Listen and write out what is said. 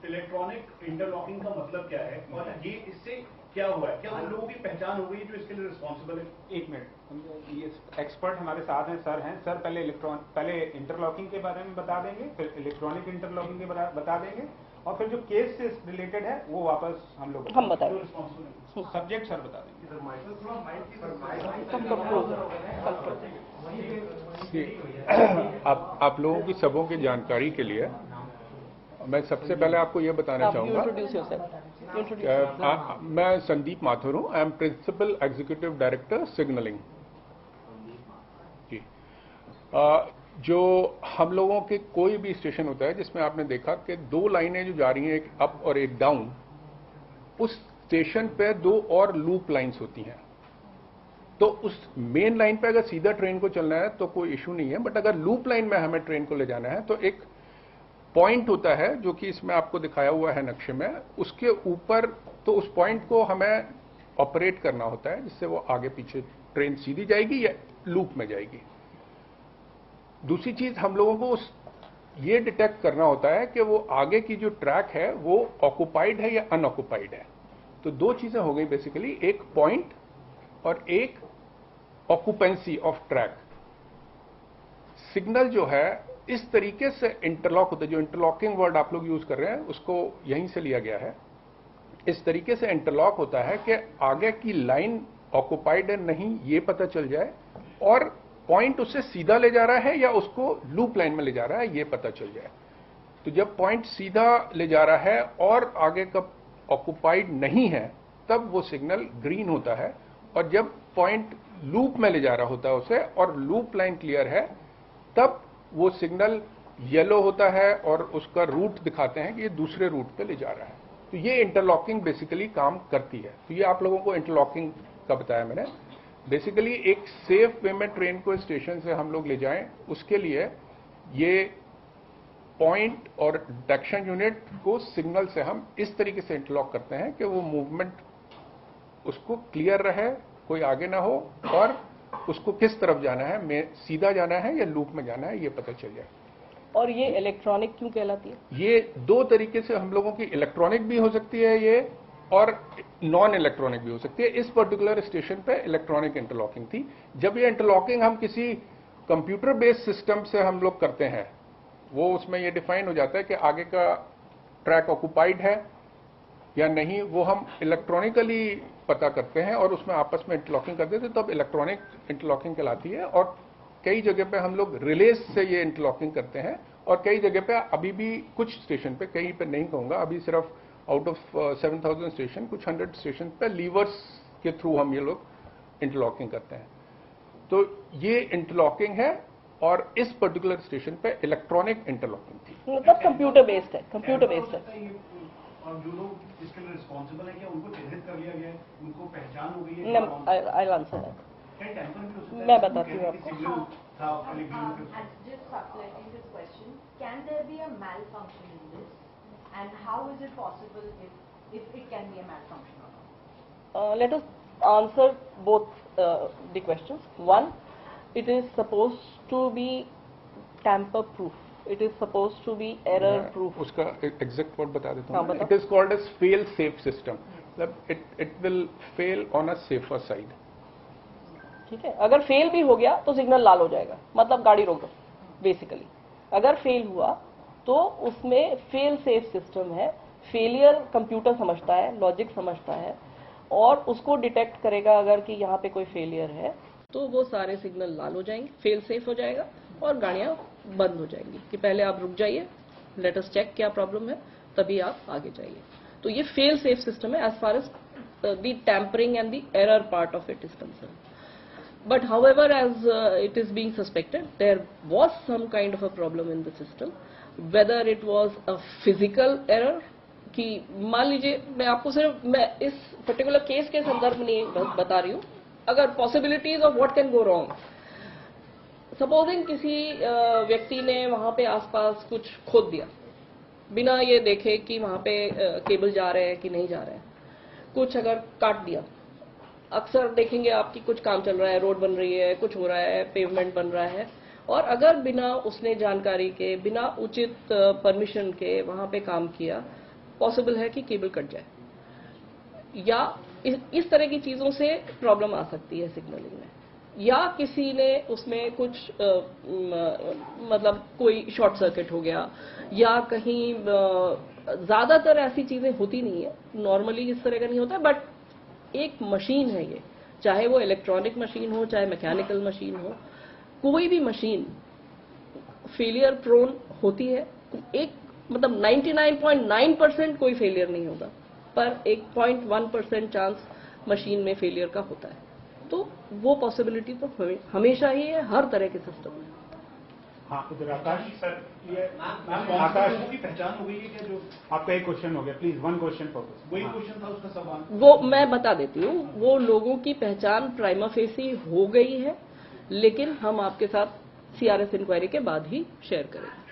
Electronic interlocking का मतलब क्या है और ये इससे क्या हुआ है? क्या उन लोगों की पहचान हो गई जो इसके लिए रिस्पॉन्सिबल है? एक मिनट, ये एक्सपर्ट हमारे साथ हैं, सर हैं। सर पहले इंटरलॉकिंग के बारे में बता देंगे, फिर इलेक्ट्रॉनिक इंटरलॉकिंग के बता देंगे, और फिर जो केस से रिलेटेड है वो वापस हम बताएंगे। सब्जेक्ट सर बता देंगे। आप लोगों की सबों की जानकारी के लिए मैं सबसे पहले आपको ये बताना चाहूँगा, मैं संदीप माथुर हूँ, I am principal executive director signalling जी। जो हम लोगों के कोई भी स्टेशन होता है जिसमें आपने देखा कि दो लाइनें जो जा रही हैं, एक अप और एक डाउन, उस स्टेशन पे दो और लूप लाइंस होती हैं। तो उस मेन लाइन पे अगर सीधा ट्रेन को चलना है तो कोई इशू नहीं है, बट अगर लूप लाइन में हमें ट्रेन को ले जाना है तो एक पॉइंट होता है जो कि इसमें आपको दिखाया हुआ है नक्शे में, उसके ऊपर, तो उस पॉइंट को हमें ऑपरेट करना होता है जिससे वो आगे पीछे ट्रेन सीधी जाएगी या लूप में जाएगी। दूसरी चीज हम लोगों को ये डिटेक्ट करना होता है कि वो आगे की जो ट्रैक है वो ऑक्युपाइड है या अनऑक्युपाइड है। तो दो चीजें हो गई बेसिकली, एक पॉइंट और एक ऑक्युपेंसी ऑफ ट्रैक। सिग्नल जो है इस तरीके से इंटरलॉक होता है, जो इंटरलॉकिंग वर्ड आप लोग यूज कर रहे हैं उसको यहीं से लिया गया है। इस तरीके से इंटरलॉक होता है कि आगे की लाइन ऑक्युपाइड है नहीं ये पता चल जाए, और पॉइंट उससे सीधा ले जा रहा है या उसको लूप लाइन में ले जा रहा है ये पता चल जाए। तो जब पॉइंट सीधा ले जा रहा है और आगे का ऑक्युपाइड नहीं है तब वो सिग्नल ग्रीन होता है, और जब पॉइंट लूप में ले जा रहा होता है उसे और लूप लाइन क्लियर है तब वो सिग्नल येलो होता है और उसका रूट दिखाते हैं कि ये दूसरे रूट पे ले जा रहा है। तो ये इंटरलॉकिंग बेसिकली काम करती है। तो ये आप लोगों को इंटरलॉकिंग का बताया मैंने। बेसिकली एक सेफ वे में ट्रेन को स्टेशन से हम लोग ले जाएं, उसके लिए ये पॉइंट और डिटेक्शन यूनिट को सिग्नल से हम इस तरीके से इंटरलॉक करते हैं कि वो मूवमेंट उसको क्लियर रहे, कोई आगे ना हो, और उसको किस तरफ जाना है, सीधा जाना है या लूप में जाना है ये पता चल जाए। और ये इलेक्ट्रॉनिक क्यों कहलाती है? ये दो तरीके से हम लोगों की इलेक्ट्रॉनिक भी हो सकती है ये, और नॉन इलेक्ट्रॉनिक भी हो सकती है। इस पर्टिकुलर स्टेशन पे इलेक्ट्रॉनिक इंटरलॉकिंग थी। जब ये इंटरलॉकिंग हम किसी कंप्यूटर बेस्ड सिस्टम से हम लोग करते हैं, वो उसमें ये डिफाइन हो जाता है कि आगे का ट्रैक ऑक्युपाइड है या नहीं, वो हम इलेक्ट्रॉनिकली पता करते हैं और उसमें आपस में इंटरलॉकिंग करते थे, तब इलेक्ट्रॉनिक इंटरलॉकिंग कहलाती है। और कई जगह पे हम लोग रिलेज से ये इंटरलॉकिंग करते हैं, और कई जगह पे अभी भी कुछ स्टेशन पे, कहीं पे नहीं कहूंगा, अभी सिर्फ आउट ऑफ 7000 स्टेशन, कुछ 100 स्टेशन पे लीवर्स के थ्रू हम ये लोग इंटरलॉकिंग करते हैं। तो ये इंटरलॉकिंग है, और इस पर्टिकुलर स्टेशन पे इलेक्ट्रॉनिक इंटरलॉकिंग थी। मतलब कंप्यूटर बेस्ड है, कंप्यूटर बेस्ड है। और जो लोग इसके लिए रिस्पॉन्सिबल है, क्या उनको चिन्हित कर लिया गया है, उनको पहचान हो गई है? I answer that. मैं बताती हूँ आपको। Just supplementing this question, can there be a malfunction in this, and how is it possible if it can be a malfunction or not? Let us answer both the questions. One, it is supposed to be tamper proof. It is supposed to be error proof. उसका exact word बता देता हूँ। बताओ। It is called as fail safe system. मतलब it will fail on a safer side. ठीक है, अगर fail भी हो गया तो सिग्नल लाल हो जाएगा, मतलब गाड़ी रोक दो बेसिकली। अगर फेल हुआ तो उसमें फेल सेफ सिस्टम है। फेलियर कंप्यूटर समझता है, लॉजिक समझता है, और उसको डिटेक्ट करेगा अगर कि यहाँ पे कोई फेलियर है तो वो सारे सिग्नल लाल हो जाएंगे, फेल सेफ हो जाएगा, और गाड़ियाँ बंद हो जाएंगी कि पहले आप रुक जाइए, लेट अस चेक क्या प्रॉब्लम है, तभी आप आगे जाइए। तो ये फेल सेफ सिस्टम है as far as the tampering and the error part of it is concerned. But however, as it is being suspected, there was some kind of a problem in the system. Whether it was a physical error, कि मान लीजिए मैं आपको सिर्फ मैं इस particular case के संदर्भ में नहीं बता रही हूँ, अगर possibilities of what can go wrong, supposing किसी व्यक्ति ने वहां पे आसपास कुछ खोद दिया बिना ये देखे कि वहां पे केबल जा रहे हैं कि नहीं जा रहे हैं, कुछ अगर काट दिया, अक्सर देखेंगे आपकी कुछ काम चल रहा है, रोड बन रही है, कुछ हो रहा है, पेवमेंट बन रहा है, और अगर बिना उसने जानकारी के, बिना उचित परमिशन के वहां पे काम किया, पॉसिबल है कि केबल कट जाए, या इस तरह की चीजों से प्रॉब्लम आ सकती है सिग्नलिंग में, या किसी ने उसमें कुछ मतलब कोई शॉर्ट सर्किट हो गया, या कहीं ज्यादातर ऐसी चीजें होती नहीं है, नॉर्मली इस तरह का नहीं होता, बट एक मशीन है ये, चाहे वो इलेक्ट्रॉनिक मशीन हो चाहे मैकेनिकल मशीन हो, कोई भी मशीन फेलियर प्रोन होती है। एक मतलब 99.9% कोई फेलियर नहीं होगा, पर एक 0.1% चांस मशीन में फेलियर का होता है। तो वो पॉसिबिलिटी तो हमेशा ही है हर तरह के सिस्टम में। हाँ, उधर आकाश सर, ये आकाश लोगों की पहचान हो गई है क्या? जो आपका एक क्वेश्चन हो गया, प्लीज वन क्वेश्चन फोकस। वही क्वेश्चन था उसका सवाल। वो मैं बता देती हूँ, वो लोगों की पहचान प्राइमा फेसी हो गई है, लेकिन हम आपके साथ CRS इंक्वायरी के बाद ही शेयर करेंगे।